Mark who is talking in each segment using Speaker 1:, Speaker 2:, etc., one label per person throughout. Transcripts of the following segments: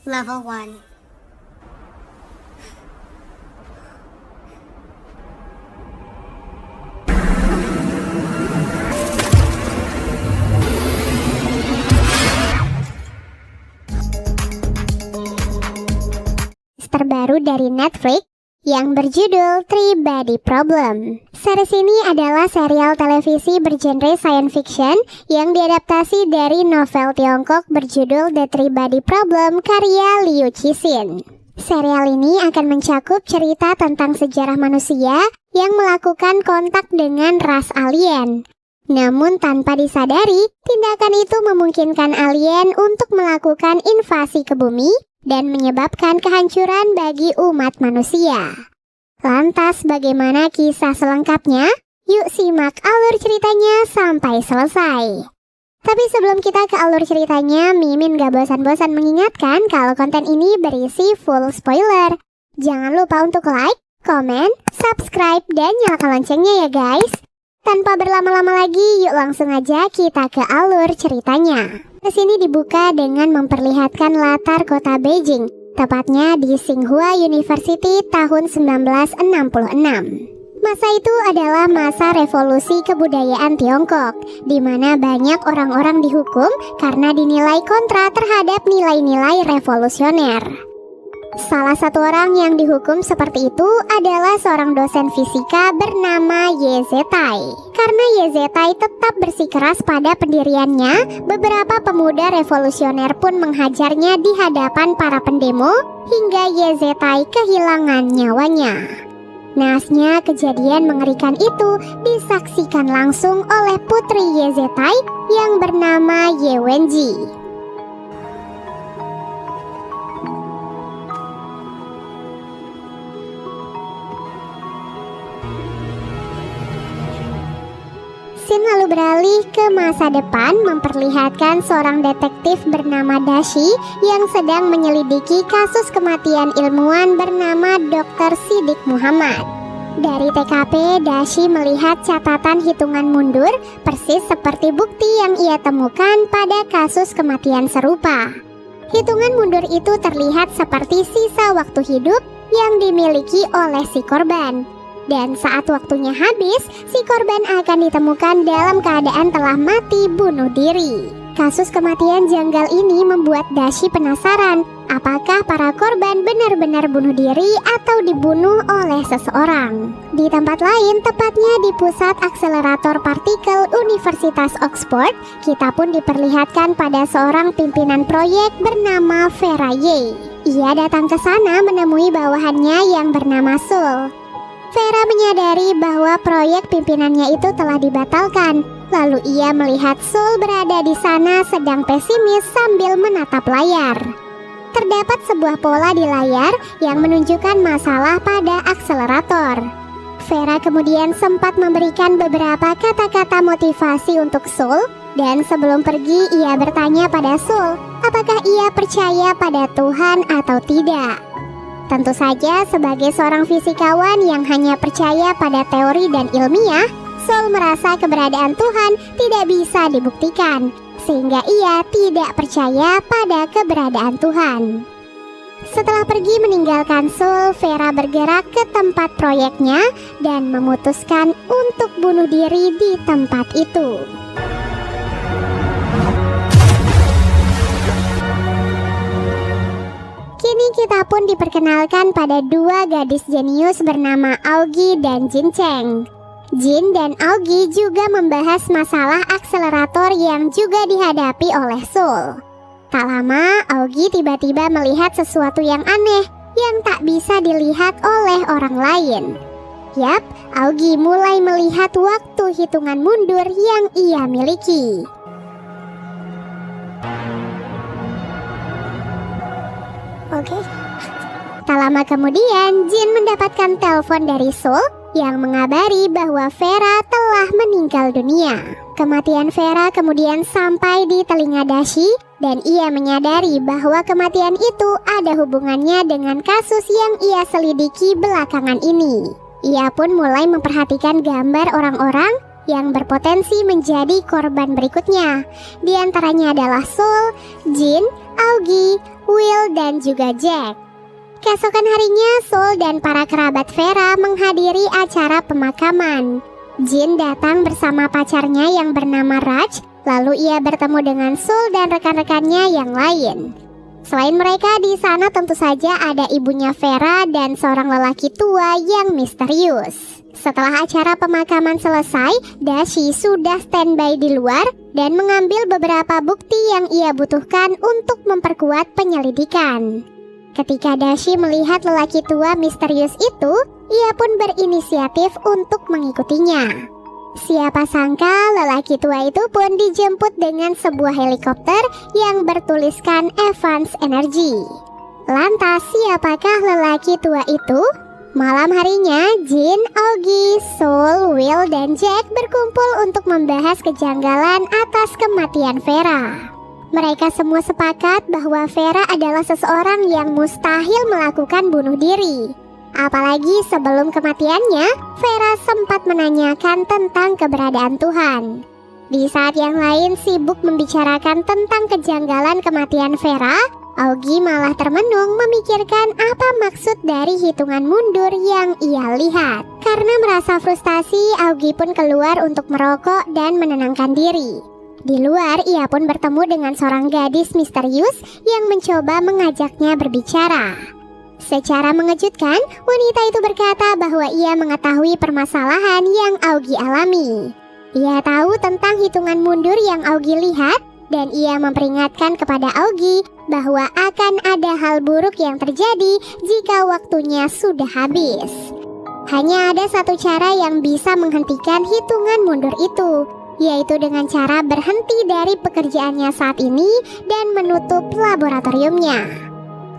Speaker 1: Level 1.
Speaker 2: Terbaru dari Netflix yang berjudul Three Body Problem. Series ini adalah serial televisi bergenre science fiction yang diadaptasi dari novel Tiongkok berjudul The Three Body Problem karya Liu Cixin. Serial ini akan mencakup cerita tentang sejarah manusia yang melakukan kontak dengan ras alien. Namun tanpa disadari, tindakan itu memungkinkan alien untuk melakukan invasi ke bumi dan menyebabkan kehancuran bagi umat manusia. Lantas bagaimana kisah selengkapnya? Yuk simak alur ceritanya sampai selesai. Tapi sebelum kita ke alur ceritanya, Mimin gak bosan-bosan mengingatkan kalau konten ini berisi full spoiler. Jangan lupa untuk like, komen, subscribe, dan nyalakan loncengnya ya guys. Tanpa berlama-lama lagi, yuk langsung aja kita ke alur ceritanya. Sini dibuka dengan memperlihatkan latar kota Beijing, tepatnya di Tsinghua University tahun 1966. Masa itu adalah masa revolusi kebudayaan Tiongkok, di mana banyak orang-orang dihukum karena dinilai kontra terhadap nilai-nilai revolusioner. Salah satu orang yang dihukum seperti itu adalah seorang dosen fisika bernama Ye Zhetai. Karena Ye Zhetai tetap bersikeras pada pendiriannya, beberapa pemuda revolusioner pun menghajarnya di hadapan para pendemo hingga Ye Zhetai kehilangan nyawanya. Naasnya kejadian mengerikan itu disaksikan langsung oleh putri Ye Zhetai yang bernama Ye Wenji. Scene lalu beralih ke masa depan memperlihatkan seorang detektif bernama Dashi yang sedang menyelidiki kasus kematian ilmuwan bernama Dr. Siddiq Muhammad. Dari TKP, Dashi melihat catatan hitungan mundur persis seperti bukti yang ia temukan pada kasus kematian serupa. Hitungan mundur itu terlihat seperti sisa waktu hidup yang dimiliki oleh si korban. Dan saat waktunya habis, si korban akan ditemukan dalam keadaan telah mati bunuh diri. Kasus kematian janggal ini membuat Dashi penasaran, apakah para korban benar-benar bunuh diri atau dibunuh oleh seseorang. Di tempat lain, tepatnya di pusat akselerator partikel Universitas Oxford, kita pun diperlihatkan pada seorang pimpinan proyek bernama Vera Ye. Ia datang ke sana menemui bawahannya yang bernama Sul. Vera menyadari bahwa proyek pimpinannya itu telah dibatalkan. Lalu ia melihat Sul berada di sana sedang pesimis sambil menatap layar. Terdapat sebuah pola di layar yang menunjukkan masalah pada akselerator. Vera kemudian sempat memberikan beberapa kata-kata motivasi untuk Sul, dan sebelum pergi ia bertanya pada Sul, apakah ia percaya pada Tuhan atau tidak. Tentu saja sebagai seorang fisikawan yang hanya percaya pada teori dan ilmiah, Sul merasa keberadaan Tuhan tidak bisa dibuktikan, sehingga ia tidak percaya pada keberadaan Tuhan. Setelah pergi meninggalkan Sul, Vera bergerak ke tempat proyeknya dan memutuskan untuk bunuh diri di tempat itu. Kini kita pun diperkenalkan pada dua gadis jenius bernama Aogi dan Jin Cheng. Jin dan Aogi juga membahas masalah akselerator yang juga dihadapi oleh Sul. Tak lama, Aogi tiba-tiba melihat sesuatu yang aneh yang tak bisa dilihat oleh orang lain. Yap, Aogi mulai melihat waktu hitungan mundur yang ia miliki. Oke. Tak lama kemudian, Jin mendapatkan telepon dari Sul yang mengabari bahwa Vera telah meninggal dunia. Kematian Vera kemudian sampai di telinga Dashi dan ia menyadari bahwa kematian itu ada hubungannya dengan kasus yang ia selidiki belakangan ini. Ia pun mulai memperhatikan gambar orang-orang yang berpotensi menjadi korban berikutnya. Di antaranya adalah Sul, Jin, Aogi, Will, dan juga Jack. Keesokan harinya, Soul dan para kerabat Vera menghadiri acara pemakaman. Jin datang bersama pacarnya yang bernama Raj, lalu ia bertemu dengan Soul dan rekan-rekannya yang lain. Selain mereka, di sana tentu saja ada ibunya Vera dan seorang lelaki tua yang misterius. Setelah acara pemakaman selesai, Dashi sudah standby di luar dan mengambil beberapa bukti yang ia butuhkan untuk memperkuat penyelidikan. Ketika Dashi melihat lelaki tua misterius itu, ia pun berinisiatif untuk mengikutinya. Siapa sangka lelaki tua itu pun dijemput dengan sebuah helikopter yang bertuliskan Evans Energy. Lantas siapakah lelaki tua itu? Malam harinya, Jin, Auggie, Soul, Will, dan Jack berkumpul untuk membahas kejanggalan atas kematian Vera. Mereka semua sepakat bahwa Vera adalah seseorang yang mustahil melakukan bunuh diri. Apalagi sebelum kematiannya, Vera sempat menanyakan tentang keberadaan Tuhan. Di saat yang lain sibuk membicarakan tentang kejanggalan kematian Vera, Auggie malah termenung memikirkan apa maksud dari hitungan mundur yang ia lihat. Karena merasa frustasi, Auggie pun keluar untuk merokok dan menenangkan diri. Di luar, ia pun bertemu dengan seorang gadis misterius yang mencoba mengajaknya berbicara. Secara mengejutkan, wanita itu berkata bahwa ia mengetahui permasalahan yang Auggie alami. Ia tahu tentang hitungan mundur yang Auggie lihat, dan ia memperingatkan kepada Auggie bahwa akan ada hal buruk yang terjadi jika waktunya sudah habis. Hanya ada satu cara yang bisa menghentikan hitungan mundur itu, yaitu dengan cara berhenti dari pekerjaannya saat ini dan menutup laboratoriumnya.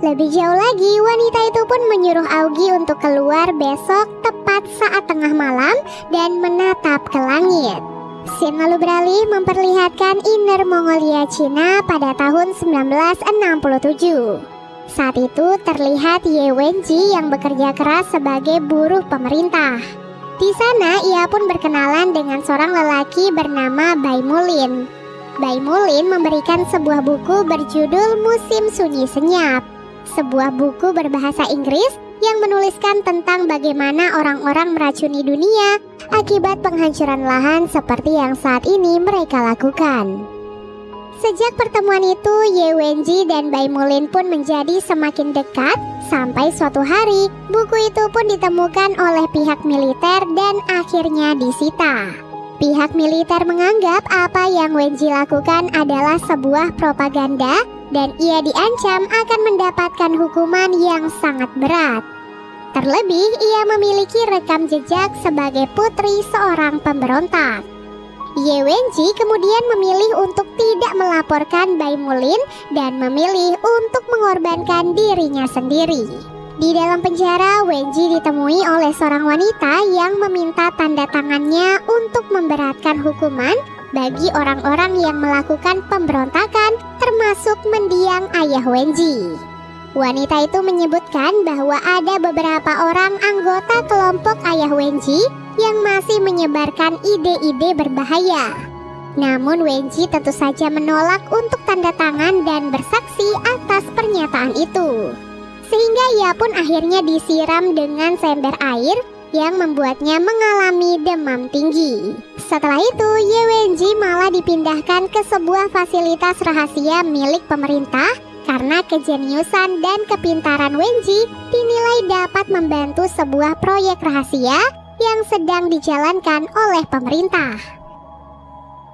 Speaker 2: Lebih jauh lagi, wanita itu pun menyuruh Auggie untuk keluar besok tepat saat tengah malam dan menatap ke langit. Scene lalu beralih memperlihatkan Inner Mongolia, Cina pada tahun 1967. Saat itu terlihat Ye Wenji yang bekerja keras sebagai buruh pemerintah. Di sana ia pun berkenalan dengan seorang lelaki bernama Bai Mulin. Bai Mulin memberikan sebuah buku berjudul Musim Sunyi Senyap, sebuah buku berbahasa Inggris yang menuliskan tentang bagaimana orang-orang meracuni dunia akibat penghancuran lahan seperti yang saat ini mereka lakukan. Sejak pertemuan itu, Ye Wenji dan Bai Mulin pun menjadi semakin dekat sampai suatu hari buku itu pun ditemukan oleh pihak militer dan akhirnya disita. Pihak militer menganggap apa yang Wenji lakukan adalah sebuah propaganda dan ia diancam akan mendapatkan hukuman yang sangat berat. Terlebih, ia memiliki rekam jejak sebagai putri seorang pemberontak. Ye Wenji kemudian memilih untuk tidak melaporkan Bai Mulin dan memilih untuk mengorbankan dirinya sendiri. Di dalam penjara, Wenji ditemui oleh seorang wanita yang meminta tanda tangannya untuk memberatkan hukuman bagi orang-orang yang melakukan pemberontakan, termasuk mendiang ayah Wenji. Wanita itu menyebutkan bahwa ada beberapa orang anggota kelompok ayah Wenji yang masih menyebarkan ide-ide berbahaya. Namun Wenji tentu saja menolak untuk tanda tangan dan bersaksi atas pernyataan itu. Sehingga ia pun akhirnya disiram dengan seember air yang membuatnya mengalami demam tinggi. Setelah itu, Ye Wenji malah dipindahkan ke sebuah fasilitas rahasia milik pemerintah karena kejeniusan dan kepintaran Wenji dinilai dapat membantu sebuah proyek rahasia yang sedang dijalankan oleh pemerintah.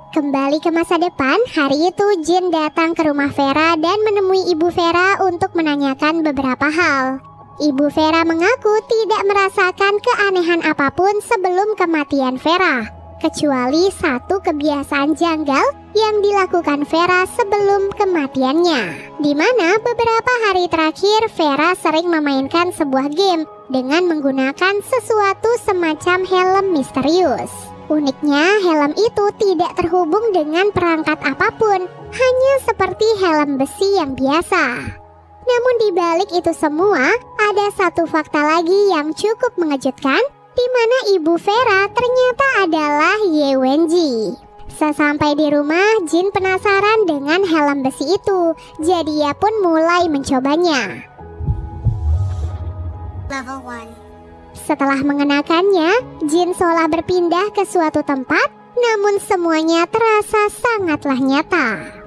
Speaker 2: Kembali ke masa depan, hari itu Jin datang ke rumah Vera dan menemui ibu Vera untuk menanyakan beberapa hal. Ibu Vera mengaku tidak merasakan keanehan apapun sebelum kematian Vera, kecuali satu kebiasaan janggal yang dilakukan Vera sebelum kematiannya, di mana beberapa hari terakhir Vera sering memainkan sebuah game dengan menggunakan sesuatu semacam helm misterius. Uniknya, helm itu tidak terhubung dengan perangkat apapun, hanya seperti helm besi yang biasa. Namun di balik itu semua, ada satu fakta lagi yang cukup mengejutkan, di mana ibu Vera ternyata adalah Ye Wenji. Sesampai di rumah, Jin penasaran dengan helm besi itu. Jadi ia pun mulai mencobanya.
Speaker 1: Level 1.
Speaker 2: Setelah mengenakannya, Jin seolah berpindah ke suatu tempat, namun semuanya terasa sangatlah nyata.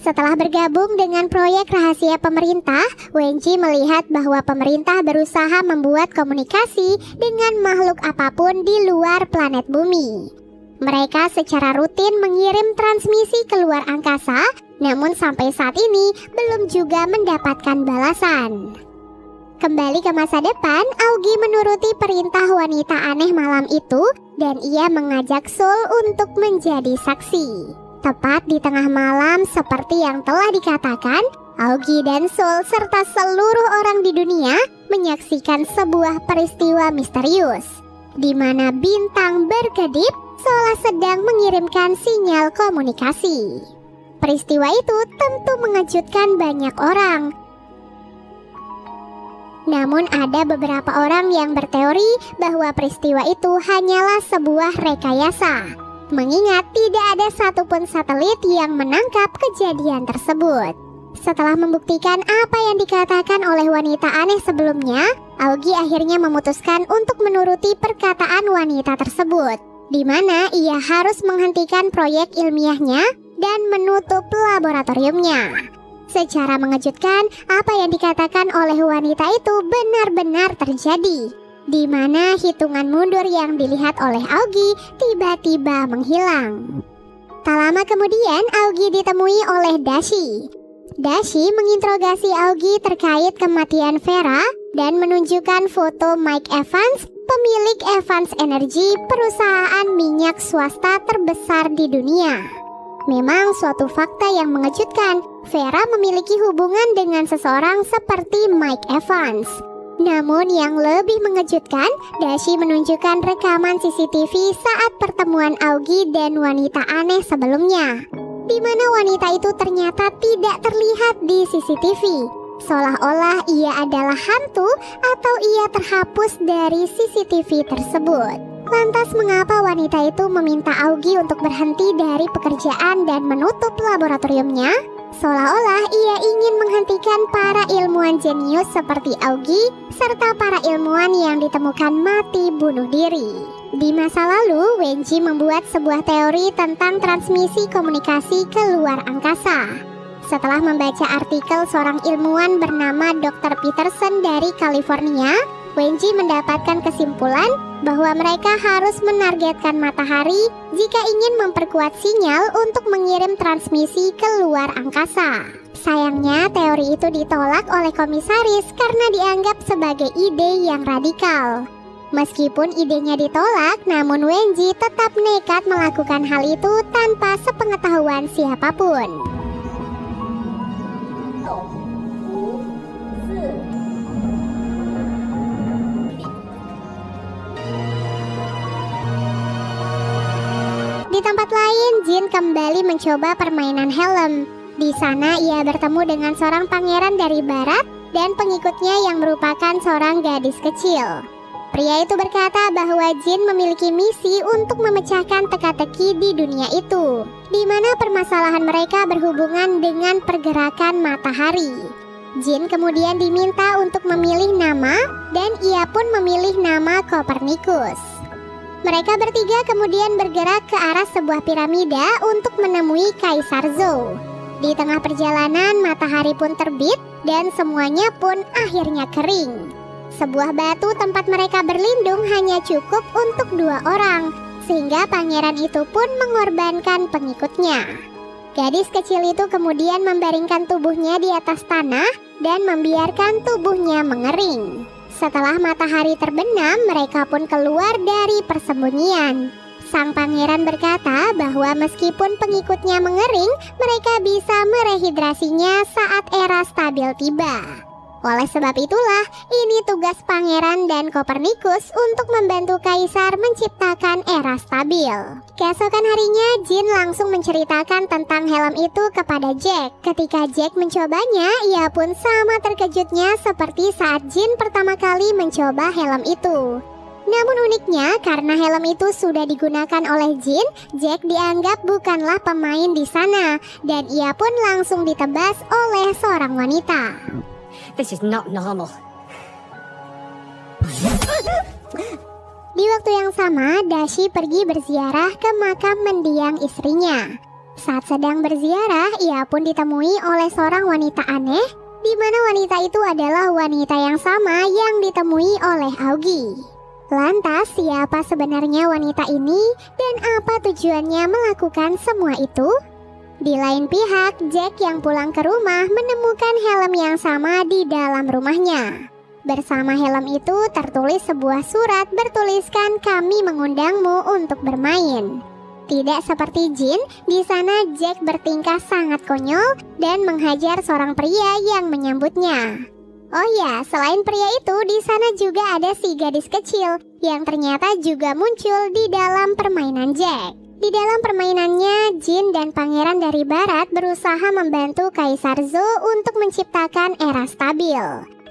Speaker 2: Setelah bergabung dengan proyek rahasia pemerintah, Wenji melihat bahwa pemerintah berusaha membuat komunikasi dengan makhluk apapun di luar planet bumi. Mereka secara rutin mengirim transmisi ke luar angkasa, namun sampai saat ini belum juga mendapatkan balasan. Kembali ke masa depan, Aogi menuruti perintah wanita aneh malam itu dan ia mengajak Soul untuk menjadi saksi. Tepat di tengah malam seperti yang telah dikatakan, Aogi dan Soul serta seluruh orang di dunia menyaksikan sebuah peristiwa misterius di mana bintang berkedip seolah sedang mengirimkan sinyal komunikasi. Peristiwa itu tentu mengejutkan banyak orang. Namun ada beberapa orang yang berteori bahwa peristiwa itu hanyalah sebuah rekayasa, mengingat tidak ada satupun satelit yang menangkap kejadian tersebut. Setelah membuktikan apa yang dikatakan oleh wanita aneh sebelumnya, Aogi akhirnya memutuskan untuk menuruti perkataan wanita tersebut, di mana ia harus menghentikan proyek ilmiahnya dan menutup laboratoriumnya. Secara mengejutkan, apa yang dikatakan oleh wanita itu benar-benar terjadi, di mana hitungan mundur yang dilihat oleh Aogi tiba-tiba menghilang. Tak lama kemudian, Aogi ditemui oleh Dashi. Dashi menginterogasi Aogi terkait kematian Vera dan menunjukkan foto Mike Evans, pemilik Evans Energy, perusahaan minyak swasta terbesar di dunia. Memang suatu fakta yang mengejutkan, Vera memiliki hubungan dengan seseorang seperti Mike Evans. Namun yang lebih mengejutkan, Dashi menunjukkan rekaman CCTV saat pertemuan Aogi dan wanita aneh sebelumnya, di mana wanita itu ternyata tidak terlihat di CCTV, seolah-olah ia adalah hantu atau ia terhapus dari CCTV tersebut. Lantas mengapa wanita itu meminta Aogi untuk berhenti dari pekerjaan dan menutup laboratoriumnya? Seolah-olah ia ingin menghentikan para ilmuwan jenius seperti Aogi serta para ilmuwan yang ditemukan mati bunuh diri. Di masa lalu, Wenji membuat sebuah teori tentang transmisi komunikasi ke luar angkasa. Setelah membaca artikel seorang ilmuwan bernama Dr. Peterson dari California, Wenji mendapatkan kesimpulan bahwa mereka harus menargetkan matahari jika ingin memperkuat sinyal untuk mengirim transmisi ke luar angkasa. Sayangnya teori itu ditolak oleh komisaris karena dianggap sebagai ide yang radikal. Meskipun idenya ditolak, namun Wenji tetap nekat melakukan hal itu tanpa sepengetahuan siapapun. Di tempat lain, Jin kembali mencoba permainan helm. Di sana ia bertemu dengan seorang pangeran dari barat dan pengikutnya yang merupakan seorang gadis kecil. Pria itu berkata bahwa Jin memiliki misi untuk memecahkan teka-teki di dunia itu, di mana permasalahan mereka berhubungan dengan pergerakan matahari. Jin kemudian diminta untuk memilih nama dan ia pun memilih nama Copernicus. Mereka bertiga kemudian bergerak ke arah sebuah piramida untuk menemui Kaisar Zhou. Di tengah perjalanan, matahari pun terbit dan semuanya pun akhirnya kering. Sebuah batu tempat mereka berlindung hanya cukup untuk 2 orang, sehingga pangeran itu pun mengorbankan pengikutnya. Gadis kecil itu kemudian membaringkan tubuhnya di atas tanah dan membiarkan tubuhnya mengering. Setelah matahari terbenam, mereka pun keluar dari persembunyian. Sang pangeran berkata bahwa meskipun pengikutnya mengering, mereka bisa merehidrasinya saat era stabil tiba. Oleh sebab itulah, ini tugas pangeran dan Kopernikus untuk membantu kaisar menciptakan era stabil. Keesokan harinya, Jin langsung menceritakan tentang helm itu kepada Jack. Ketika Jack mencobanya, ia pun sama terkejutnya seperti saat Jin pertama kali mencoba helm itu. Namun uniknya, karena helm itu sudah digunakan oleh Jin, Jack dianggap bukanlah pemain di sana, dan ia pun langsung ditebas oleh seorang wanita.
Speaker 1: This is not normal.
Speaker 2: Di waktu yang sama, Dashi pergi berziarah ke makam mendiang istrinya. Saat sedang berziarah, ia pun ditemui oleh seorang wanita aneh, di mana wanita itu adalah wanita yang sama yang ditemui oleh Aogi. Lantas, siapa sebenarnya wanita ini dan apa tujuannya melakukan semua itu? Di lain pihak, Jack yang pulang ke rumah menemukan helm yang sama di dalam rumahnya. Bersama helm itu tertulis sebuah surat bertuliskan "Kami mengundangmu untuk bermain". Tidak seperti Jin, di sana Jack bertingkah sangat konyol dan menghajar seorang pria yang menyambutnya. Oh ya, selain pria itu, di sana juga ada si gadis kecil yang ternyata juga muncul di dalam permainan Jack. Di dalam permainannya, Jin dan pangeran dari barat berusaha membantu Kaisar Zhou untuk menciptakan era stabil.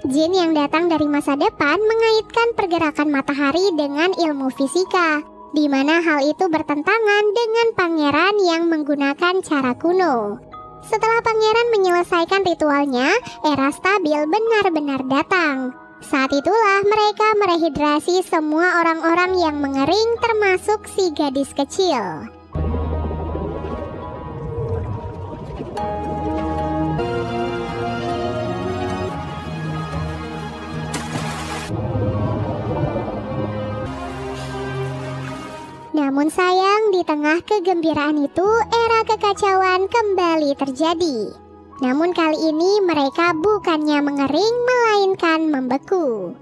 Speaker 2: Jin yang datang dari masa depan mengaitkan pergerakan matahari dengan ilmu fisika, di mana hal itu bertentangan dengan pangeran yang menggunakan cara kuno. Setelah pangeran menyelesaikan ritualnya, era stabil benar-benar datang. Saat itulah mereka merehidrasi semua orang-orang yang mengering termasuk si gadis kecil. Namun sayang, di tengah kegembiraan itu, era kekacauan kembali terjadi. Namun kali ini mereka bukannya mengering, melainkan membeku.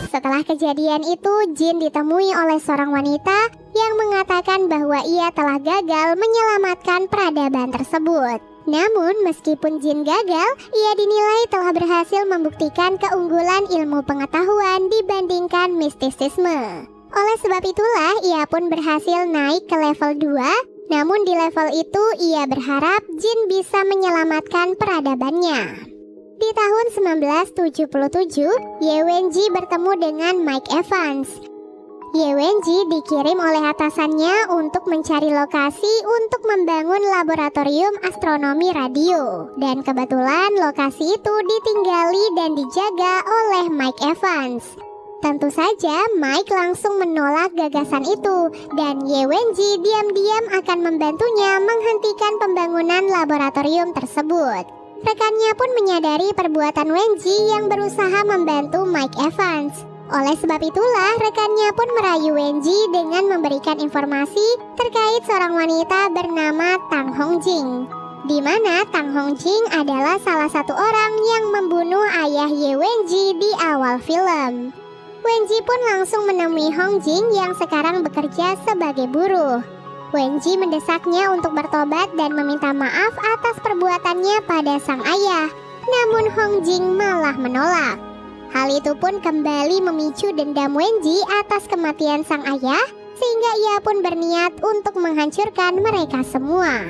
Speaker 2: Setelah kejadian itu, Jin ditemui oleh seorang wanita yang mengatakan bahwa ia telah gagal menyelamatkan peradaban tersebut. Namun meskipun Jin gagal, ia dinilai telah berhasil membuktikan keunggulan ilmu pengetahuan dibandingkan mistisisme. Oleh sebab itulah ia pun berhasil naik ke level 2. Namun di level itu ia berharap Jin bisa menyelamatkan peradabannya. Di tahun 1977, Ye Wenji bertemu dengan Mike Evans. Ye Wenji dikirim oleh atasannya untuk mencari lokasi untuk membangun laboratorium astronomi radio. Dan kebetulan lokasi itu ditinggali dan dijaga oleh Mike Evans. Tentu saja Mike langsung menolak gagasan itu dan Ye Wenji diam-diam akan membantunya menghentikan pembangunan laboratorium tersebut. Rekannya pun menyadari perbuatan Wenji yang berusaha membantu Mike Evans. Oleh sebab itulah rekannya pun merayu Wenji dengan memberikan informasi terkait seorang wanita bernama Tang Hongjing, di mana Tang Hongjing adalah salah satu orang yang membunuh ayah Ye Wenji di awal film. Wenji pun langsung menemui Hongjing yang sekarang bekerja sebagai buruh. Wenji mendesaknya untuk bertobat dan meminta maaf atas perbuatannya pada sang ayah. Namun Hongjing malah menolak. Hal itu pun kembali memicu dendam Wenji atas kematian sang ayah, sehingga ia pun berniat untuk menghancurkan mereka semua.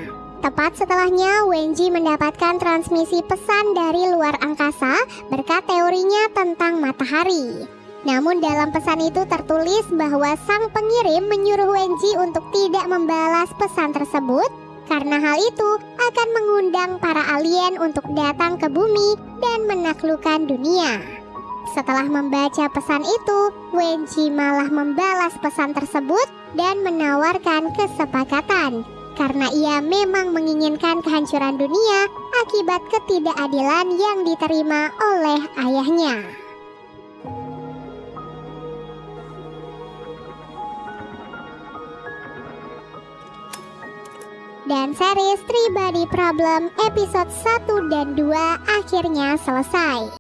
Speaker 2: Tepat setelahnya, Wenji mendapatkan transmisi pesan dari luar angkasa berkat teorinya tentang matahari. Namun dalam pesan itu tertulis bahwa sang pengirim menyuruh Wenji untuk tidak membalas pesan tersebut karena hal itu akan mengundang para alien untuk datang ke bumi dan menaklukkan dunia. Setelah membaca pesan itu, Wenji malah membalas pesan tersebut dan menawarkan kesepakatan karena ia memang menginginkan kehancuran dunia akibat ketidakadilan yang diterima oleh ayahnya. Dan series Three Body Problem episode 1 dan 2 akhirnya selesai.